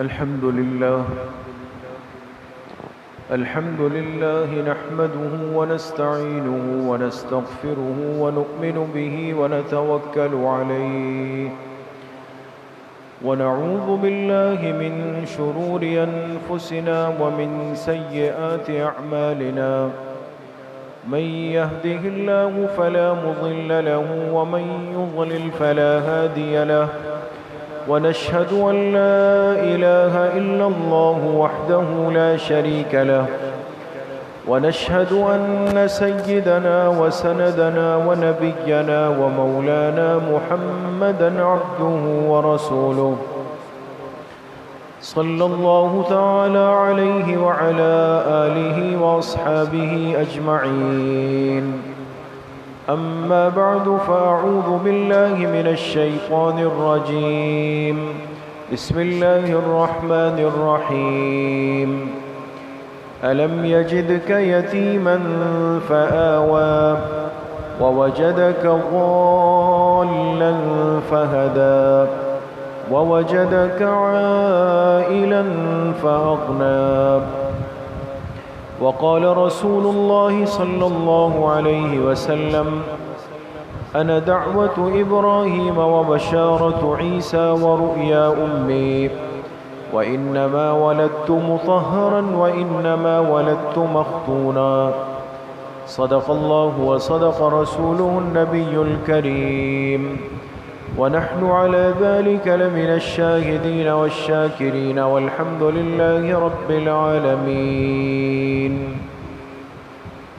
الحمد لله نحمده ونستعينه ونستغفره ونؤمن به ونتوكل عليه ونعوذ بالله من شرور أنفسنا ومن سيئات أعمالنا من يهده الله فلا مضل له ومن يضلل فلا هادي له ونشهد أن لا إله إلا الله وحده لا شريك له ونشهد أن سيدنا وسندنا ونبينا ومولانا محمدا عبده ورسوله صلى الله تعالى عليه وعلى آله وأصحابه أجمعين أما بعد فأعوذ بالله من الشيطان الرجيم بسم الله الرحمن الرحيم ألم يجدك يتيما فآوى ووجدك ضالا فهدى ووجدك عائلا فأغنى وقال رسول الله صلى الله عليه وسلم أنا دعوة إبراهيم وبشارة عيسى ورؤيا أمي وإنما ولدت مطهرا وإنما ولدت مختونا صدق الله وصدق رسوله النبي الكريم ونحن على ذلك لمن الشاهدين والشاكرين والحمد لله رب العالمين.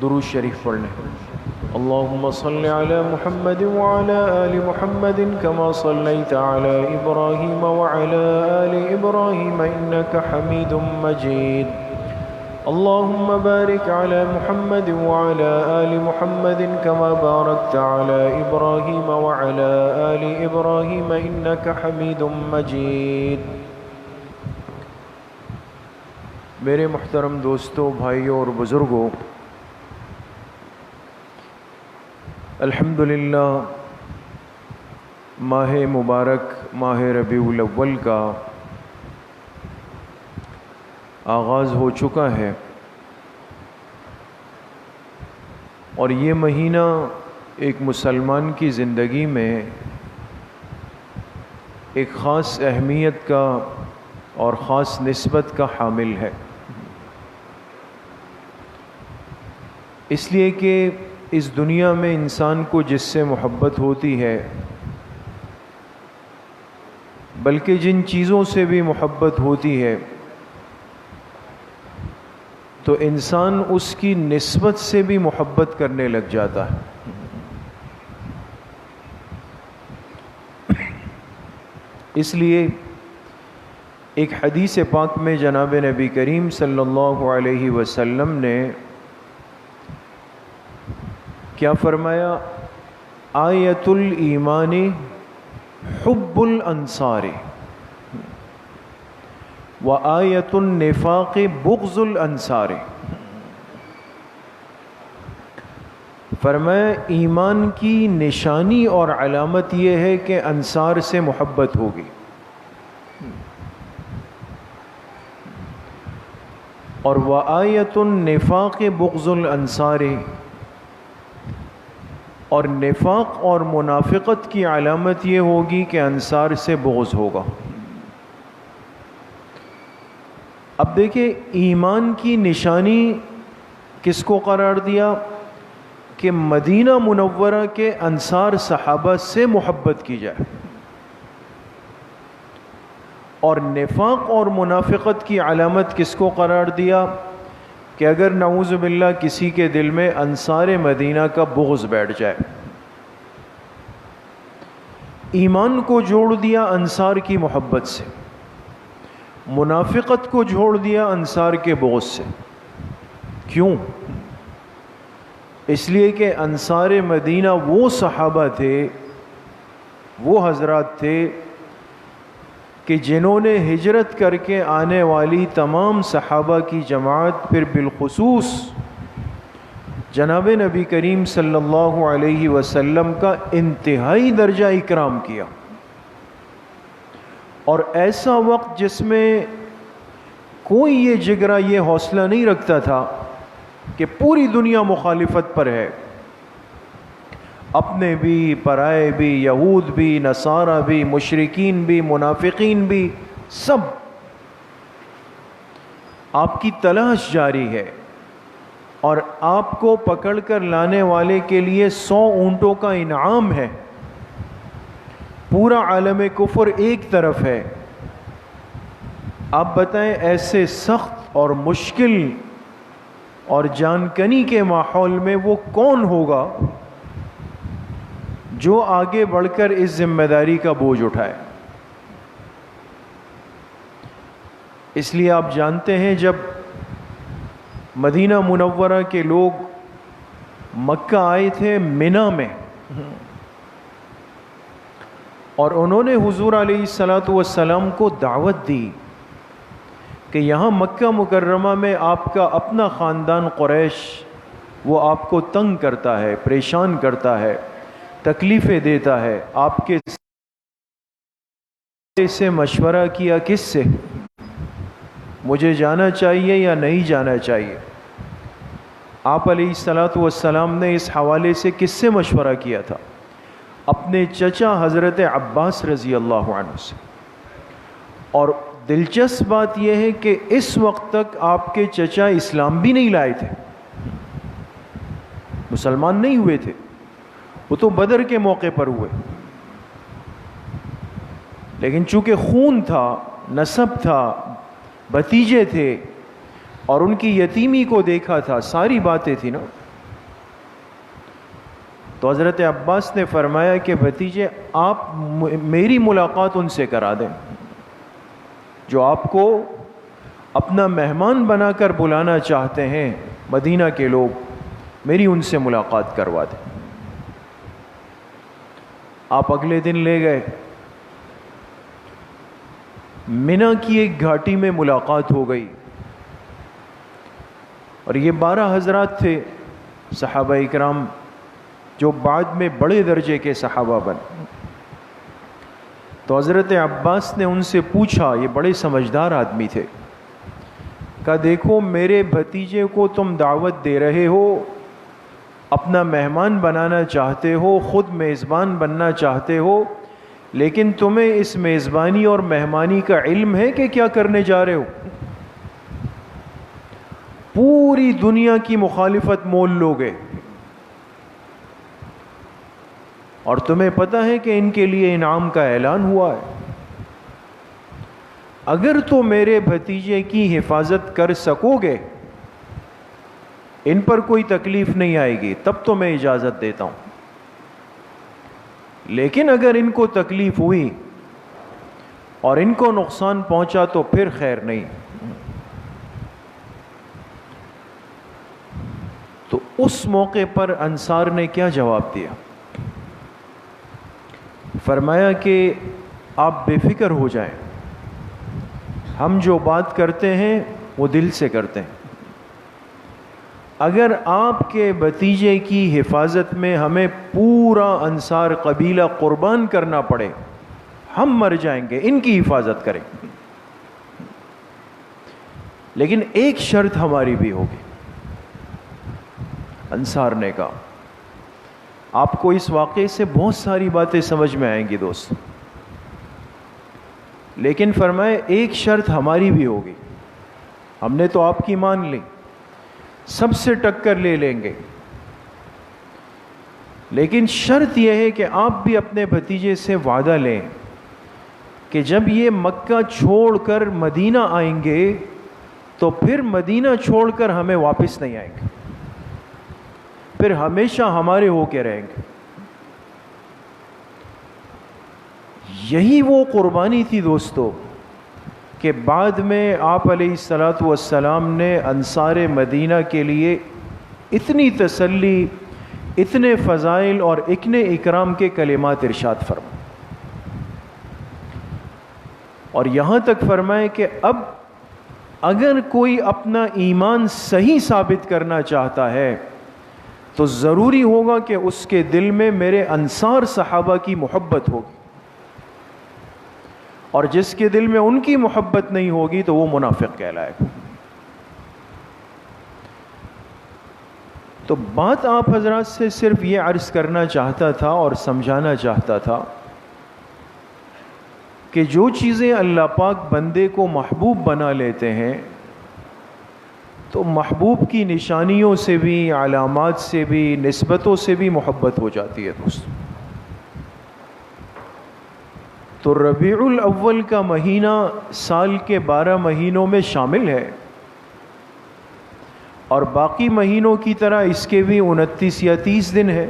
درود شریف پڑھنے. اللهم صل على محمد وعلى آل محمد كما صليت على إبراهيم وعلى آل إبراهيم إنك حميد مجيد. اللهم بارك على محمد وعلى آل محمد كما باركت على إبراهيم وعلى آل إبراهيم إنك حميد مجيد. میرے محترم دوستوں، بھائیوں اور بزرگوں، الحمدللہ ماہ مبارک ماہ ربیع الاول کا آغاز ہو چکا ہے، اور یہ مہینہ ایک مسلمان کی زندگی میں ایک خاص اہمیت کا اور خاص نسبت کا حامل ہے، اس لیے کہ اس دنیا میں انسان کو جس سے محبت ہوتی ہے، بلکہ جن چیزوں سے بھی محبت ہوتی ہے، تو انسان اس کی نسبت سے بھی محبت کرنے لگ جاتا ہے. اس لیے ایک حدیث پاک میں جناب نبی کریم صلی اللہ علیہ وسلم نے کیا فرمایا؟ آیت الایمان حب الانصار وآیت النفاق بغض الانصار. فرمایا ایمان کی نشانی اور علامت یہ ہے کہ انصار سے محبت ہوگی، اور وآیت النفاق بغض الانصار، اور نفاق اور منافقت کی علامت یہ ہوگی کہ انصار سے بغض ہوگا. اب دیکھیں ایمان کی نشانی کس کو قرار دیا؟ کہ مدینہ منورہ کے انصار صحابہ سے محبت کی جائے. اور نفاق اور منافقت کی علامت کس کو قرار دیا؟ کہ اگر نعوذ باللہ کسی کے دل میں انصار مدینہ کا بغض بیٹھ جائے. ایمان کو جوڑ دیا انصار کی محبت سے، منافقت کو جوڑ دیا انصار کے بغض سے. کیوں؟ اس لیے کہ انصار مدینہ وہ صحابہ تھے، وہ حضرات تھے کہ جنہوں نے ہجرت کر کے آنے والی تمام صحابہ کی جماعت، پھر بالخصوص جناب نبی کریم صلی اللہ علیہ وسلم کا انتہائی درجہ اکرام کیا، اور ایسا وقت جس میں کوئی یہ جگرا، یہ حوصلہ نہیں رکھتا تھا کہ پوری دنیا مخالفت پر ہے، اپنے بھی، پرائے بھی، یہود بھی، نصارہ بھی، مشرکین بھی، منافقین بھی، سب آپ کی تلاش جاری ہے، اور آپ کو پکڑ کر لانے والے کے لیے 100 اونٹوں کا انعام ہے۔ پورا عالم کفر ایک طرف ہے، آپ بتائیں ایسے سخت اور مشکل اور جان کنی کے ماحول میں وہ کون ہوگا جو آگے بڑھ کر اس ذمہ داری کا بوجھ اٹھائے؟ اس لیے آپ جانتے ہیں جب مدینہ منورہ کے لوگ مکہ آئے تھے منا میں، اور انہوں نے حضور علیہ الصلاۃ والسلام کو دعوت دی کہ یہاں مکہ مکرمہ میں آپ کا اپنا خاندان قریش وہ آپ کو تنگ کرتا ہے، پریشان کرتا ہے، تکلیفیں دیتا ہے، آپ کے سے مشورہ کیا کس سے؟ مجھے جانا چاہیے یا نہیں جانا چاہیے؟ آپ علیہ الصلاۃ والسلام نے اس حوالے سے کس سے مشورہ کیا تھا؟ اپنے چچا حضرت عباس رضی اللہ عنہ سے۔ اور دلچسپ بات یہ ہے کہ اس وقت تک آپ کے چچا اسلام بھی نہیں لائے تھے، مسلمان نہیں ہوئے تھے، وہ تو بدر کے موقع پر ہوئے، لیکن چونکہ خون تھا، نسب تھا، بھتیجے تھے، اور ان کی یتیمی کو دیکھا تھا، ساری باتیں تھی نا، تو حضرت عباس نے فرمایا کہ بھتیجے آپ میری ملاقات ان سے کرا دیں، جو آپ کو اپنا مہمان بنا کر بلانا چاہتے ہیں، مدینہ کے لوگ، میری ان سے ملاقات کروا دیں۔ آپ اگلے دن لے گئے، منا کی ایک گھاٹی میں ملاقات ہو گئی، اور یہ 12 حضرات تھے صحابہ اکرام جو بعد میں بڑے درجے کے صحابہ بن۔ تو حضرت عباس نے ان سے پوچھا، یہ بڑے سمجھدار آدمی تھے، کہا دیکھو میرے بھتیجے کو تم دعوت دے رہے ہو، اپنا مہمان بنانا چاہتے ہو، خود میزبان بننا چاہتے ہو، لیکن تمہیں اس میزبانی اور مہمانی کا علم ہے کہ کیا کرنے جا رہے ہو؟ پوری دنیا کی مخالفت مول لوگے، اور تمہیں پتہ ہے کہ ان کے لیے انعام کا اعلان ہوا ہے، اگر تو میرے بھتیجے کی حفاظت کر سکو گے، ان پر کوئی تکلیف نہیں آئے گی، تب تو میں اجازت دیتا ہوں، لیکن اگر ان کو تکلیف ہوئی اور ان کو نقصان پہنچا تو پھر خیر نہیں۔ تو اس موقع پر انصار نے کیا جواب دیا؟ فرمایا کہ آپ بے فکر ہو جائیں، ہم جو بات کرتے ہیں وہ دل سے کرتے ہیں، اگر آپ کے بھتیجے کی حفاظت میں ہمیں پورا انصار قبیلہ قربان کرنا پڑے، ہم مر جائیں گے، ان کی حفاظت کریں، لیکن ایک شرط ہماری بھی ہوگی۔ انصار نے کہا، آپ کو اس واقعے سے بہت ساری باتیں سمجھ میں آئیں گی دوست، لیکن فرمائے ایک شرط ہماری بھی ہوگی، ہم نے تو آپ کی مان لی، سب سے ٹکر لے لیں گے، لیکن شرط یہ ہے کہ آپ بھی اپنے بھتیجے سے وعدہ لیں کہ جب یہ مکہ چھوڑ کر مدینہ آئیں گے تو پھر مدینہ چھوڑ کر ہمیں واپس نہیں آئیں گے، پھر ہمیشہ ہمارے ہو کے رہیں گے۔ یہی وہ قربانی تھی دوستو کہ بعد میں آپ علیہ الصلاۃ والسلام نے انصار مدینہ کے لیے اتنی تسلی، اتنے فضائل اور اتنے اکرام کے کلمات ارشاد فرمائے، اور یہاں تک فرمائے کہ اب اگر کوئی اپنا ایمان صحیح ثابت کرنا چاہتا ہے تو ضروری ہوگا کہ اس کے دل میں میرے انصار صحابہ کی محبت ہوگی، اور جس کے دل میں ان کی محبت نہیں ہوگی تو وہ منافق کہلائے گا۔ تو بات آپ حضرات سے صرف یہ عرض کرنا چاہتا تھا اور سمجھانا چاہتا تھا کہ جو چیزیں اللہ پاک بندے کو محبوب بنا لیتے ہیں تو محبوب کی نشانیوں سے بھی، علامات سے بھی، نسبتوں سے بھی محبت ہو جاتی ہے دوست۔ تو ربیع الاول کا مہینہ سال کے 12 مہینوں میں شامل ہے، اور باقی مہینوں کی طرح اس کے بھی 29 یا 30 دن ہے،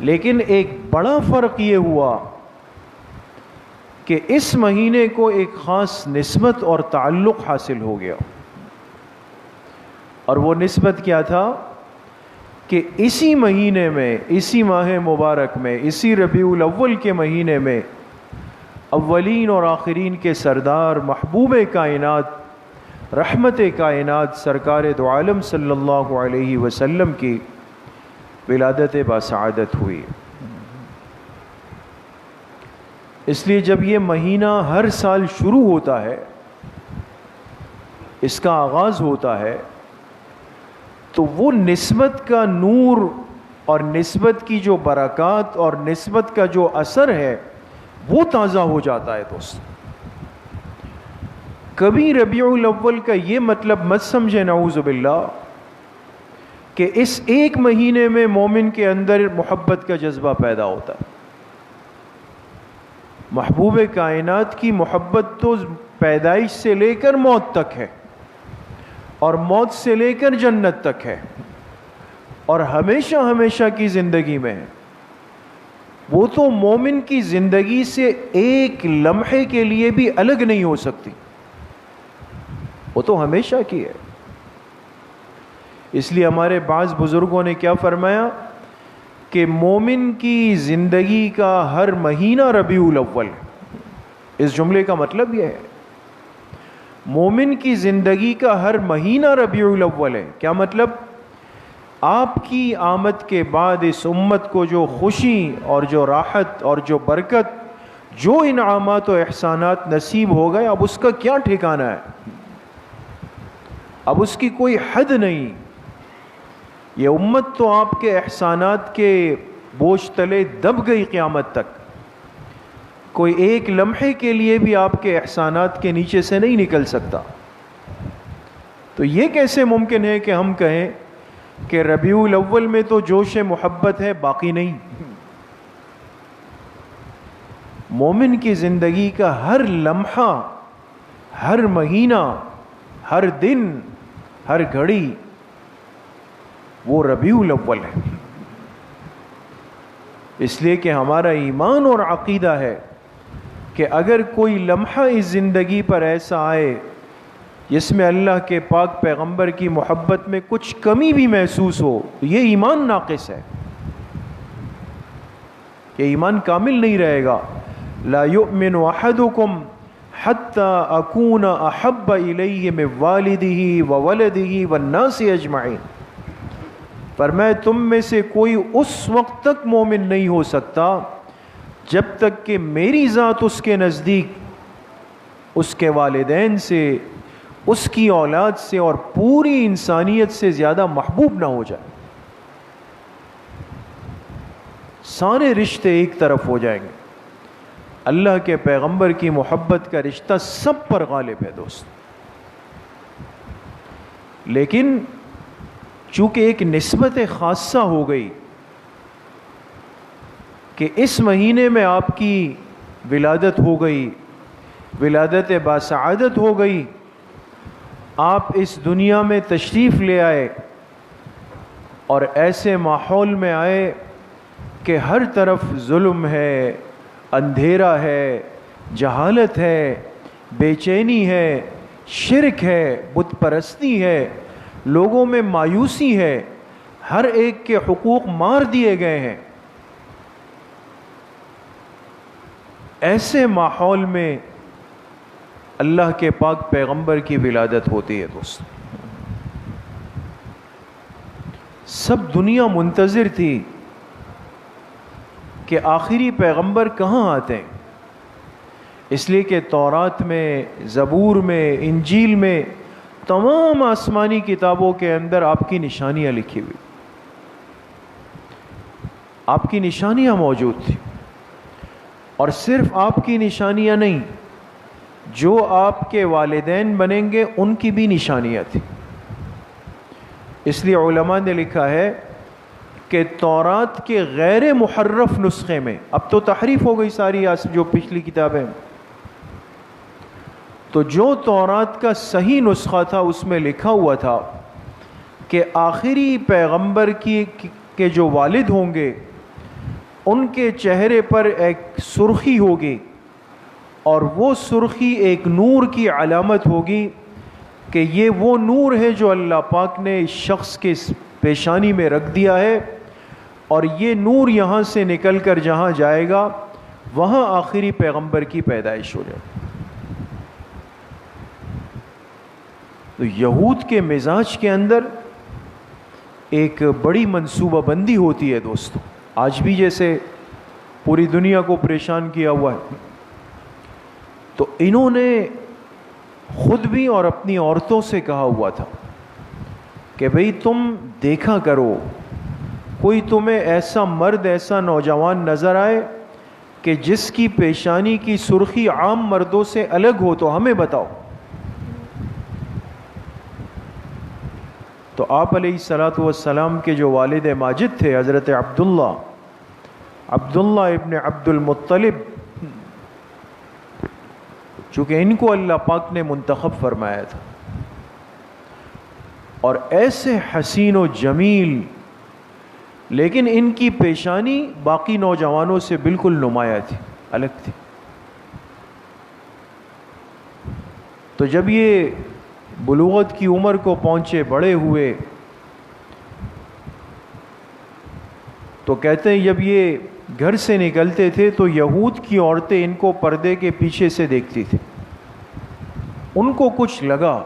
لیکن ایک بڑا فرق یہ ہوا کہ اس مہینے کو ایک خاص نسبت اور تعلق حاصل ہو گیا، اور وہ نسبت کیا تھا کہ اسی مہینے میں، اسی ماہ مبارک میں، اسی ربیع الاول کے مہینے میں اولین اور آخرین کے سردار، محبوب کائنات، رحمت کائنات، سرکار دو عالم صلی اللہ علیہ وسلم کی ولادت باسعادت ہوئی۔ اس لیے جب یہ مہینہ ہر سال شروع ہوتا ہے، اس کا آغاز ہوتا ہے، تو وہ نسبت کا نور اور نسبت کی جو برکات اور نسبت کا جو اثر ہے وہ تازہ ہو جاتا ہے دوست۔ کبھی ربیع الاول کا یہ مطلب مت سمجھے نعوذ باللہ کہ اس ایک مہینے میں مومن کے اندر محبت کا جذبہ پیدا ہوتا ہے۔ محبوب کائنات کی محبت تو پیدائش سے لے کر موت تک ہے، اور موت سے لے کر جنت تک ہے، اور ہمیشہ ہمیشہ کی زندگی میں ہے۔ وہ تو مومن کی زندگی سے ایک لمحے کے لیے بھی الگ نہیں ہو سکتی، وہ تو ہمیشہ کی ہے۔ اس لیے ہمارے بعض بزرگوں نے کیا فرمایا کہ مومن کی زندگی کا ہر مہینہ ربیع الاول ہے۔ اس جملے کا مطلب یہ ہے مومن کی زندگی کا ہر مہینہ ربیع الاول ہے۔ کیا مطلب؟ آپ کی آمد کے بعد اس امت کو جو خوشی اور جو راحت اور جو برکت، جو انعامات و احسانات نصیب ہو گئے، اب اس کا کیا ٹھکانہ ہے؟ اب اس کی کوئی حد نہیں۔ یہ امت تو آپ کے احسانات کے بوجھ تلے دب گئی قیامت تک، کوئی ایک لمحے کے لیے بھی آپ کے احسانات کے نیچے سے نہیں نکل سکتا۔ تو یہ کیسے ممکن ہے کہ ہم کہیں کہ ربیع الاول میں تو جوش محبت ہے، باقی نہیں؟ مومن کی زندگی کا ہر لمحہ، ہر مہینہ، ہر دن، ہر گھڑی وہ ربیع الاول ہے۔ اس لیے کہ ہمارا ایمان اور عقیدہ ہے کہ اگر کوئی لمحہ اس زندگی پر ایسا آئے جس میں اللہ کے پاک پیغمبر کی محبت میں کچھ کمی بھی محسوس ہو، تو یہ ایمان ناقص ہے، یہ ایمان کامل نہیں رہے گا۔ لا یؤمن احدکم حتی اکون احب الیہ من والدہ وولدہ والناس اجمعین۔ فرمایا تم میں سے کوئی اس وقت تک مومن نہیں ہو سکتا جب تک کہ میری ذات اس کے نزدیک، اس کے والدین سے، اس کی اولاد سے اور پوری انسانیت سے زیادہ محبوب نہ ہو جائے۔ سارے رشتے ایک طرف ہو جائیں گے، اللہ کے پیغمبر کی محبت کا رشتہ سب پر غالب ہے دوست۔ لیکن چونکہ ایک نسبت خاصہ ہو گئی کہ اس مہینے میں آپ کی ولادت ہو گئی، ولادت باسعادت ہو گئی، آپ اس دنیا میں تشریف لے آئے، اور ایسے ماحول میں آئے کہ ہر طرف ظلم ہے، اندھیرا ہے، جہالت ہے، بے چینی ہے، شرک ہے، بت پرستی ہے، لوگوں میں مایوسی ہے، ہر ایک کے حقوق مار دیے گئے ہیں۔ ایسے ماحول میں اللہ کے پاک پیغمبر کی ولادت ہوتی ہے دوست۔ سب دنیا منتظر تھی کہ آخری پیغمبر کہاں آتے ہیں، اس لیے کہ تورات میں، زبور میں، انجیل میں، تمام آسمانی کتابوں کے اندر آپ کی نشانیاں لکھی ہوئی، آپ کی نشانیاں موجود تھیں، اور صرف آپ کی نشانیاں نہیں، جو آپ کے والدین بنیں گے ان کی بھی نشانیاں تھیں۔ اس لیے علماء نے لکھا ہے کہ تورات کے غیر محرف نسخے میں، اب تو تحریف ہو گئی ساری جو پچھلی کتابیں، تو جو تورات کا صحیح نسخہ تھا اس میں لکھا ہوا تھا کہ آخری پیغمبر کے جو والد ہوں گے ان کے چہرے پر ایک سرخی ہوگی، اور وہ سرخی ایک نور کی علامت ہوگی کہ یہ وہ نور ہے جو اللہ پاک نے اس شخص کے پیشانی میں رکھ دیا ہے، اور یہ نور یہاں سے نکل کر جہاں جائے گا وہاں آخری پیغمبر کی پیدائش ہو جائے۔ تو یہود کے مزاج کے اندر ایک بڑی منصوبہ بندی ہوتی ہے دوستو، آج بھی جیسے پوری دنیا کو پریشان کیا ہوا ہے، تو انہوں نے خود بھی اور اپنی عورتوں سے کہا ہوا تھا کہ بھئی تم دیکھا کرو، کوئی تمہیں ایسا مرد، ایسا نوجوان نظر آئے کہ جس کی پیشانی کی سرخی عام مردوں سے الگ ہو تو ہمیں بتاؤ۔ تو آپ علیہ الصلاۃ والسلام کے جو والد ماجد تھے حضرت عبداللہ ابن عبد المطلب، چونکہ ان کو اللہ پاک نے منتخب فرمایا تھا، اور ایسے حسین و جمیل، لیکن ان کی پیشانی باقی نوجوانوں سے بالکل نمایاں تھی، الگ تھی۔ تو جب یہ بلوغت کی عمر کو پہنچے، بڑے ہوئے، تو کہتے ہیں جب یہ گھر سے نکلتے تھے تو یہود کی عورتیں ان کو پردے کے پیچھے سے دیکھتی تھی، ان کو کچھ لگا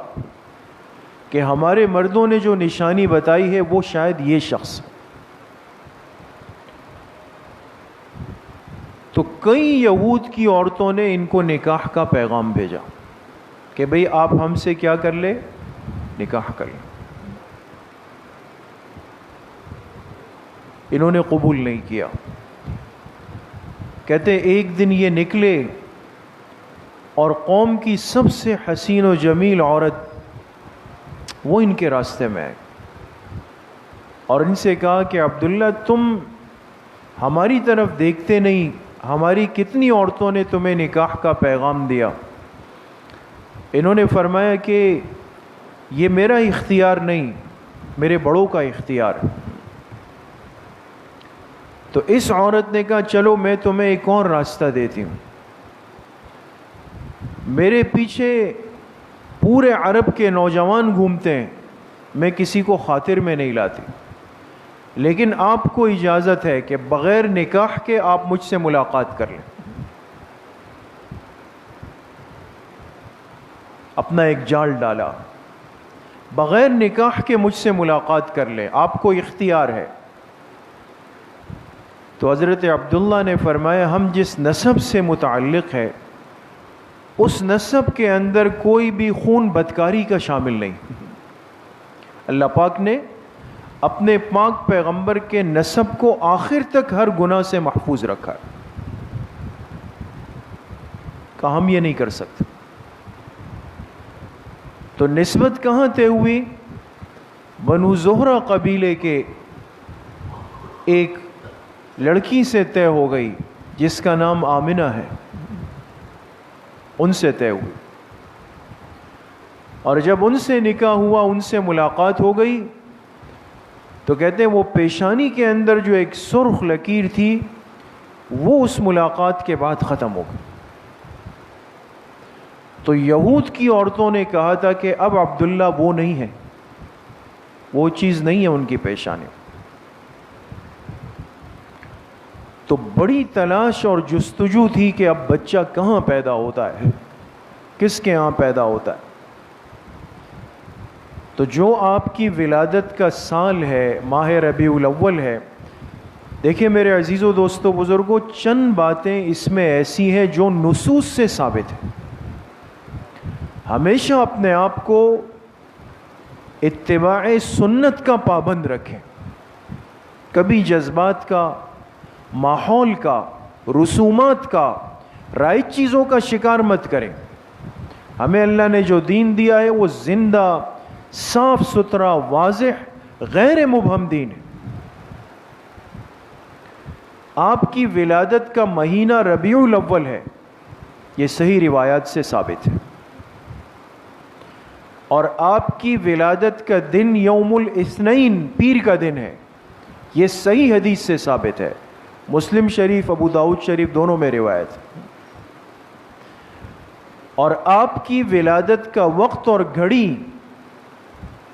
کہ ہمارے مردوں نے جو نشانی بتائی ہے وہ شاید یہ شخص، تو کئی یہود کی عورتوں نے ان کو نکاح کا پیغام بھیجا کہ بھئی آپ ہم سے کیا کر لیں، نکاح کر لیں۔ انہوں نے قبول نہیں کیا۔ کہتے ایک دن یہ نکلے اور قوم کی سب سے حسین و جمیل عورت وہ ان کے راستے میں آئے اور ان سے کہا کہ عبداللہ تم ہماری طرف دیکھتے نہیں، ہماری کتنی عورتوں نے تمہیں نکاح کا پیغام دیا۔ انہوں نے فرمایا کہ یہ میرا اختیار نہیں، میرے بڑوں کا اختیار ہے۔ تو اس عورت نے کہا چلو میں تمہیں ایک اور راستہ دیتی ہوں، میرے پیچھے پورے عرب کے نوجوان گھومتے ہیں، میں کسی کو خاطر میں نہیں لاتی، لیکن آپ کو اجازت ہے کہ بغیر نکاح کے آپ مجھ سے ملاقات کر لیں۔ اپنا ایک جال ڈالا، بغیر نکاح کے مجھ سے ملاقات کر لیں، آپ کو اختیار ہے۔ تو حضرت عبداللہ نے فرمایا ہم جس نسب سے متعلق ہے اس نسب کے اندر کوئی بھی خون بدکاری کا شامل نہیں۔ اللہ پاک نے اپنے پاک پیغمبر کے نسب کو آخر تک ہر گناہ سے محفوظ رکھا ہے، کہ ہم یہ نہیں کر سکتے۔ تو نسبت کہاں طے ہوئی؟ بنو زہرہ قبیلے کے ایک لڑکی سے طے ہو گئی جس کا نام آمنہ ہے، ان سے طے ہوئی، اور جب ان سے نکاح ہوا، ان سے ملاقات ہو گئی، تو کہتے ہیں وہ پیشانی کے اندر جو ایک سرخ لکیر تھی وہ اس ملاقات کے بعد ختم ہو گئی۔ تو یہود کی عورتوں نے کہا تھا کہ اب عبداللہ وہ نہیں ہے، وہ چیز نہیں ہے ان کی پیشانی۔ تو بڑی تلاش اور جستجو تھی کہ اب بچہ کہاں پیدا ہوتا ہے، کس کے ہاں پیدا ہوتا ہے۔ تو جو آپ کی ولادت کا سال ہے، ماہ ربیع الاول ہے، دیکھیں میرے عزیزو دوستو بزرگوں، چند باتیں اس میں ایسی ہیں جو نصوص سے ثابت ہیں۔ ہمیشہ اپنے آپ کو اتباع سنت کا پابند رکھیں، کبھی جذبات کا، ماحول کا، رسومات کا، رائج چیزوں کا شکار مت کریں۔ ہمیں اللہ نے جو دین دیا ہے وہ زندہ، صاف ستھرا، واضح، غیر مبہم دین ہے۔ آپ کی ولادت کا مہینہ ربیع الاول ہے، یہ صحیح روایات سے ثابت ہے، اور آپ کی ولادت کا دن یوم الاثنین، پیر کا دن ہے، یہ صحیح حدیث سے ثابت ہے، مسلم شریف، ابو داؤد شریف دونوں میں روایت ہے۔ اور آپ کی ولادت کا وقت اور گھڑی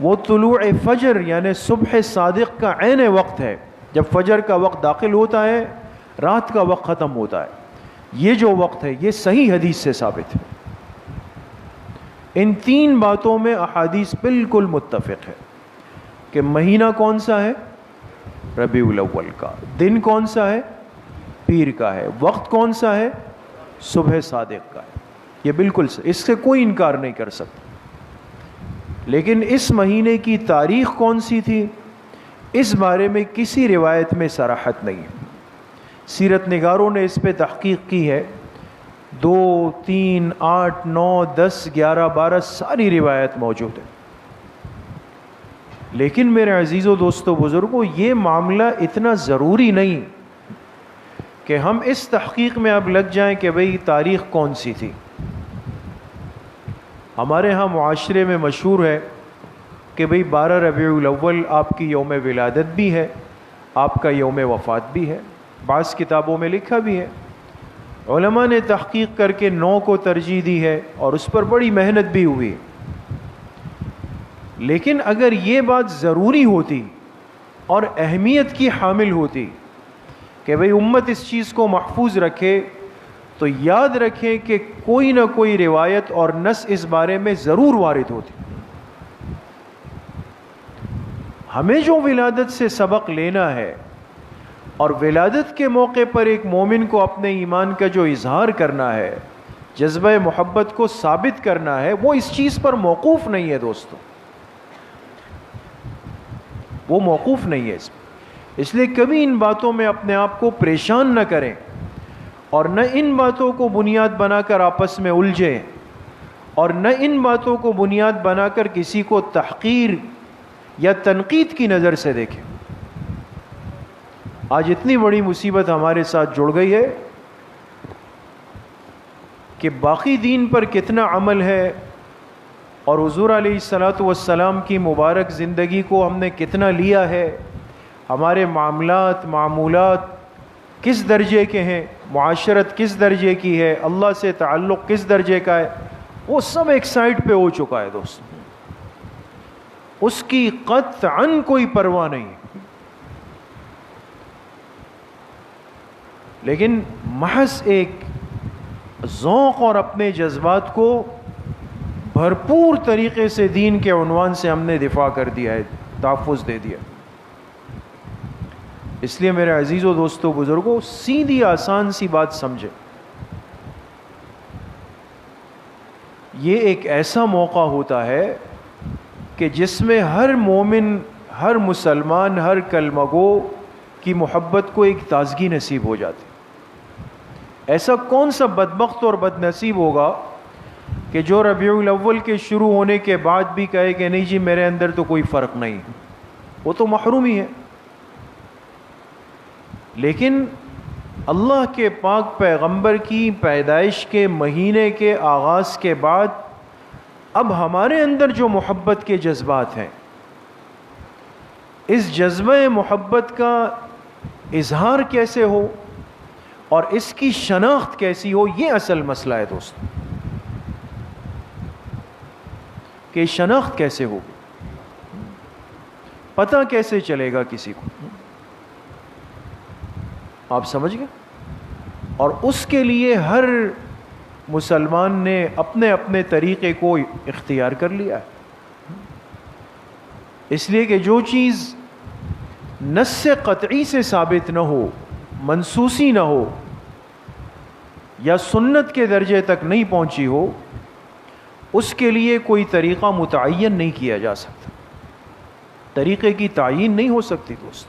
وہ طلوع فجر یعنی صبح صادق کا عین وقت ہے، جب فجر کا وقت داخل ہوتا ہے، رات کا وقت ختم ہوتا ہے، یہ جو وقت ہے یہ صحیح حدیث سے ثابت ہے۔ ان تین باتوں میں احادیث بالکل متفق ہے کہ مہینہ کون سا ہے؟ ربیع الاول کا، دن کون سا ہے؟ پیر کا ہے، وقت کون سا ہے؟ صبح صادق کا ہے، یہ بالکل اس سے کوئی انکار نہیں کر سکتا۔ لیکن اس مہینے کی تاریخ کون سی تھی، اس بارے میں کسی روایت میں صراحت نہیں ہے۔ سیرت نگاروں نے اس پہ تحقیق کی ہے، 2، 3، 8، 9، 10، 11، 12 ساری روایت موجود ہے۔ لیکن میرے عزیزو دوستو بزرگوں، یہ معاملہ اتنا ضروری نہیں کہ ہم اس تحقیق میں اب لگ جائیں کہ بھئی تاریخ کون سی تھی۔ ہمارے ہاں معاشرے میں مشہور ہے کہ بھئی 12 ربیع الاول آپ کی یوم ولادت بھی ہے، آپ کا یوم وفات بھی ہے، بعض کتابوں میں لکھا بھی ہے۔ علماء نے تحقیق کر کے 9 کو ترجیح دی ہے اور اس پر بڑی محنت بھی ہوئی۔ لیکن اگر یہ بات ضروری ہوتی اور اہمیت کی حامل ہوتی کہ بھئی امت اس چیز کو محفوظ رکھے، تو یاد رکھیں کہ کوئی نہ کوئی روایت اور نص اس بارے میں ضرور وارد ہوتی۔ ہمیں جو ولادت سے سبق لینا ہے اور ولادت کے موقع پر ایک مومن کو اپنے ایمان کا جو اظہار کرنا ہے، جذبہ محبت کو ثابت کرنا ہے، وہ اس چیز پر موقوف نہیں ہے دوستو، وہ موقوف نہیں ہے اس لیے کبھی ان باتوں میں اپنے آپ کو پریشان نہ کریں اور نہ ان باتوں کو بنیاد بنا کر آپس میں الجھیں، اور نہ ان باتوں کو بنیاد بنا کر کسی کو تحقیر یا تنقید کی نظر سے دیکھیں۔ آج اتنی بڑی مصیبت ہمارے ساتھ جڑ گئی ہے کہ باقی دین پر کتنا عمل ہے اور حضور علیہ الصلاۃ والسلام کی مبارک زندگی کو ہم نے کتنا لیا ہے، ہمارے معاملات، معمولات کس درجے کے ہیں، معاشرت کس درجے کی ہے، اللہ سے تعلق کس درجے کا ہے، وہ سب ایک سائڈ پہ ہو چکا ہے دوست، اس کی قطعاً کوئی پرواہ نہیں۔ لیکن محض ایک ذوق اور اپنے جذبات کو بھرپور طریقے سے دین کے عنوان سے ہم نے دفاع کر دیا ہے، تحفظ دے دیا۔ اس لیے میرے عزیزو دوستو بزرگوں، سیدھی آسان سی بات سمجھے، یہ ایک ایسا موقع ہوتا ہے کہ جس میں ہر مومن، ہر مسلمان، ہر کلمہ گو کی محبت کو ایک تازگی نصیب ہو جاتی۔ ایسا کون سا بدبخت اور بد نصیب ہوگا کہ جو ربیع الاول کے شروع ہونے کے بعد بھی کہے کہ نہیں جی میرے اندر تو کوئی فرق نہیں، وہ تو محروم ہی ہے۔ لیکن اللہ کے پاک پیغمبر کی پیدائش کے مہینے کے آغاز کے بعد اب ہمارے اندر جو محبت کے جذبات ہیں، اس جذبہ محبت کا اظہار کیسے ہو اور اس کی شناخت کیسی ہو، یہ اصل مسئلہ ہے دوست، کہ شناخت کیسے ہوگی، پتہ کیسے چلے گا کسی کو، آپ سمجھ گئے؟ اور اس کے لیے ہر مسلمان نے اپنے اپنے طریقے کو اختیار کر لیا ہے۔ اس لیے کہ جو چیز نص قطعی سے ثابت نہ ہو، منسوسی نہ ہو، یا سنت کے درجے تک نہیں پہنچی ہو، اس کے لیے کوئی طریقہ متعین نہیں کیا جا سکتا، طریقے کی تعیین نہیں ہو سکتی دوست۔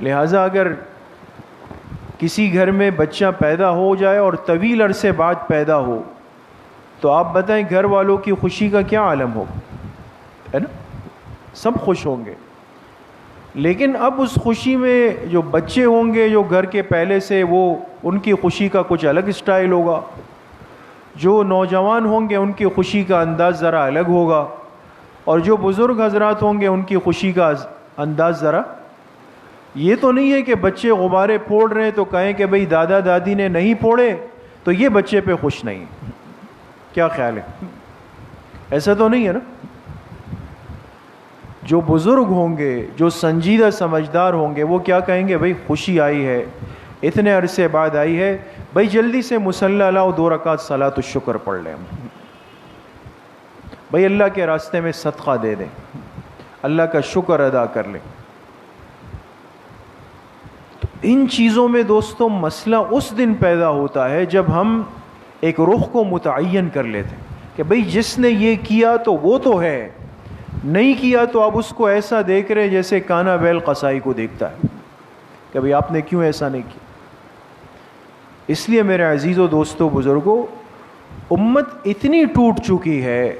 لہٰذا اگر کسی گھر میں بچہ پیدا ہو جائے اور طویل عرصے بعد پیدا ہو، تو آپ بتائیں گھر والوں کی خوشی کا کیا عالم ہوگا، ہے نا؟ سب خوش ہوں گے۔ لیکن اب اس خوشی میں جو بچے ہوں گے جو گھر کے پہلے سے، وہ ان کی خوشی کا کچھ الگ اسٹائل ہوگا، جو نوجوان ہوں گے ان کی خوشی کا انداز ذرا الگ ہوگا، اور جو بزرگ حضرات ہوں گے ان کی خوشی کا انداز ذرا، یہ تو نہیں ہے کہ بچے غبارے پھوڑ رہے ہیں تو کہیں کہ بھئی دادا دادی نے نہیں پھوڑے تو یہ بچے پہ خوش نہیں، کیا خیال ہے؟ ایسا تو نہیں ہے نا۔ جو بزرگ ہوں گے، جو سنجیدہ سمجھدار ہوں گے، وہ کیا کہیں گے؟ بھئی خوشی آئی ہے، اتنے عرصے بعد آئی ہے، بھئی جلدی سے مصلی لاؤ، 2 رکعت صلاۃ الشکر پڑھ لیں، بھئی اللہ کے راستے میں صدقہ دے دیں، اللہ کا شکر ادا کر لیں۔ تو ان چیزوں میں دوستوں مسئلہ اس دن پیدا ہوتا ہے جب ہم ایک رخ کو متعین کر لیتے ہیں کہ بھئی جس نے یہ کیا تو وہ تو ہے، نہیں کیا تو اب اس کو ایسا دیکھ رہے جیسے کانا بیل قصائی کو دیکھتا ہے کہ بھئی آپ نے کیوں ایسا نہیں کیا۔ اس لیے میرے عزیزو دوستو بزرگوں، امت اتنی ٹوٹ چکی ہے،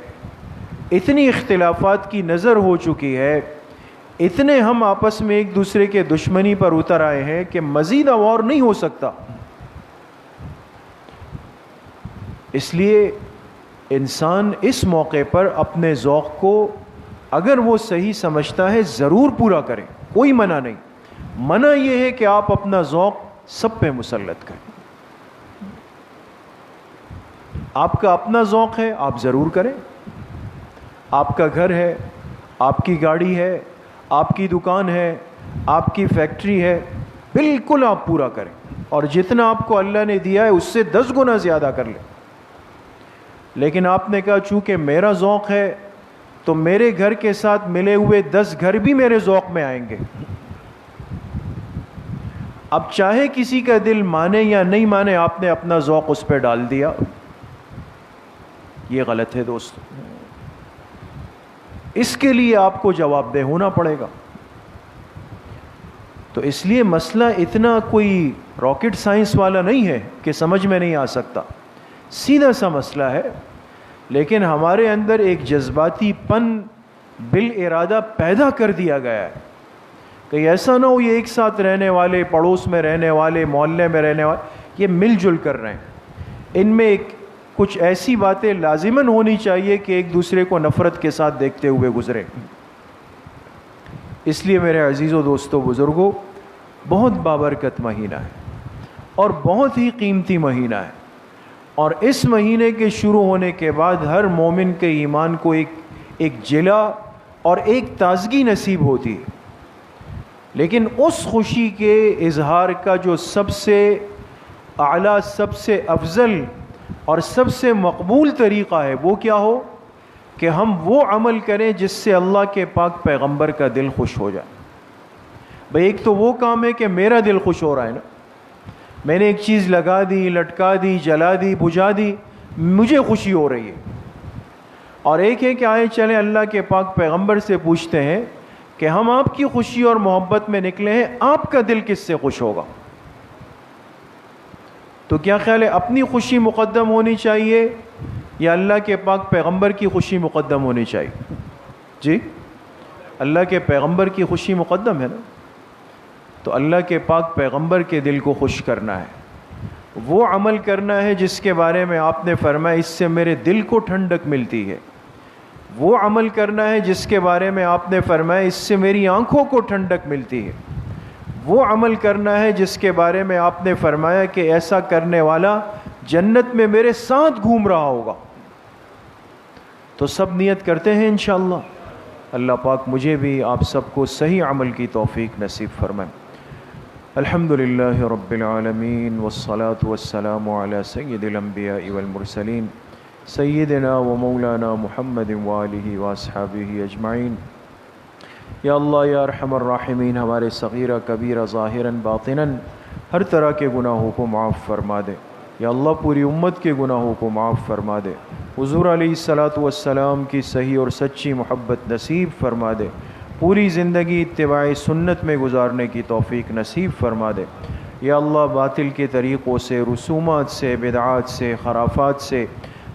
اتنی اختلافات کی نظر ہو چکی ہے، اتنے ہم آپس میں ایک دوسرے کے دشمنی پر اتر آئے ہیں کہ مزید اب اور نہیں ہو سکتا۔ اس لیے انسان اس موقع پر اپنے ذوق کو اگر وہ صحیح سمجھتا ہے ضرور پورا کرے، کوئی منع نہیں۔ منع یہ ہے کہ آپ اپنا ذوق سب پہ مسلط کریں۔ آپ کا اپنا ذوق ہے، آپ ضرور کریں۔ آپ کا گھر ہے، آپ کی گاڑی ہے، آپ کی دکان ہے، آپ کی فیکٹری ہے، بالکل آپ پورا کریں، اور جتنا آپ کو اللہ نے دیا ہے اس سے 10 گنا زیادہ کر لیں۔ لیکن آپ نے کہا چونکہ میرا ذوق ہے تو میرے گھر کے ساتھ ملے ہوئے 10 گھر بھی میرے ذوق میں آئیں گے۔ اب چاہے کسی کا دل مانے یا نہیں مانے، آپ نے اپنا ذوق اس پہ ڈال دیا، یہ غلط ہے دوستو۔ اس کے لیے آپ کو جواب دہ ہونا پڑے گا۔ تو اس لیے مسئلہ اتنا کوئی راکٹ سائنس والا نہیں ہے کہ سمجھ میں نہیں آ سکتا، سیدھا سا مسئلہ ہے، لیکن ہمارے اندر ایک جذباتی پن بالارادہ پیدا کر دیا گیا ہے کہ ایسا نہ ہو یہ ایک ساتھ رہنے والے، پڑوس میں رہنے والے، محلے میں رہنے والے، یہ مل جل کر رہیں، ان میں کچھ ایسی باتیں لازماً ہونی چاہیے کہ ایک دوسرے کو نفرت کے ساتھ دیکھتے ہوئے گزرے۔ اس لیے میرے عزیزوں دوستوں بزرگوں، بہت بابرکت مہینہ ہے اور بہت ہی قیمتی مہینہ ہے، اور اس مہینے کے شروع ہونے کے بعد ہر مومن کے ایمان کو ایک جلا اور ایک تازگی نصیب ہوتی ہے۔ لیکن اس خوشی کے اظہار کا جو سب سے اعلیٰ، سب سے افضل اور سب سے مقبول طریقہ ہے وہ کیا ہو کہ ہم وہ عمل کریں جس سے اللہ کے پاک پیغمبر کا دل خوش ہو جائے۔ بھئی ایک تو وہ کام ہے کہ میرا دل خوش ہو رہا ہے نا، میں نے ایک چیز لگا دی، لٹکا دی، جلا دی، بجھا دی، مجھے خوشی ہو رہی ہے، اور ایک ہے کہ آئے چلیں اللہ کے پاک پیغمبر سے پوچھتے ہیں کہ ہم آپ کی خوشی اور محبت میں نکلے ہیں، آپ کا دل کس سے خوش ہوگا؟ تو کیا خیال ہے، اپنی خوشی مقدم ہونی چاہیے یا اللہ کے پاک پیغمبر کی خوشی مقدم ہونی چاہیے؟ جی، اللہ کے پیغمبر کی خوشی مقدم ہے نا، تو اللہ کے پاک پیغمبر کے دل کو خوش کرنا ہے، وہ عمل کرنا ہے جس کے بارے میں آپ نے فرمایا اس سے میرے دل کو ٹھنڈک ملتی ہے، وہ عمل کرنا ہے جس کے بارے میں آپ نے فرمایا اس سے میری آنکھوں کو ٹھنڈک ملتی ہے، وہ عمل کرنا ہے جس کے بارے میں آپ نے فرمایا کہ ایسا کرنے والا جنت میں میرے ساتھ گھوم رہا ہوگا۔ تو سب نیت کرتے ہیں انشاءاللہ، اللہ پاک مجھے بھی آپ سب کو صحیح عمل کی توفیق نصیب فرمائے۔ الحمدللہ رب العالمین والصلاة والسلام علی سید الانبیاء والمرسلین سیدنا و مولانا محمد وآلہ واصحابہ اجمعین۔ یا اللہ یا ارحم الراحمین، ہمارے صغیرہ کبیرہ ظاہراً باطناً ہر طرح کے گناہوں کو معاف فرما دے۔ یا اللہ پوری امت کے گناہوں کو معاف فرما دے۔ حضور علیہ الصلاۃ والسلام کی صحیح اور سچی محبت نصیب فرما دے۔ پوری زندگی اتباع سنت میں گزارنے کی توفیق نصیب فرما دے۔ یا اللہ باطل کے طریقوں سے، رسومات سے، بدعات سے، خرافات سے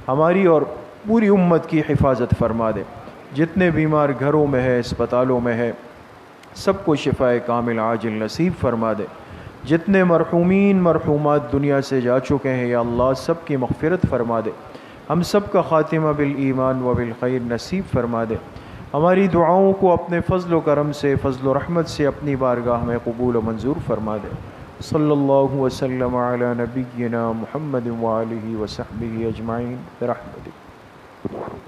ہماری اور پوری امت کی حفاظت فرما دے۔ جتنے بیمار گھروں میں ہے، اسپتالوں میں ہے، سب کو شفائے کامل عاجل نصیب فرما دے۔ جتنے مرحومین مرحومات دنیا سے جا چکے ہیں، یا اللہ سب کی مغفرت فرما دے۔ ہم سب کا خاتمہ بالایمان و بالخیر نصیب فرما دے۔ ہماری دعاؤں کو اپنے فضل و کرم سے، فضل و رحمت سے اپنی بارگاہ میں قبول و منظور فرما دے۔ صلی اللہ وسلم علی نبینا محمد وآلہ وصحبہ اجمعین برحمتک۔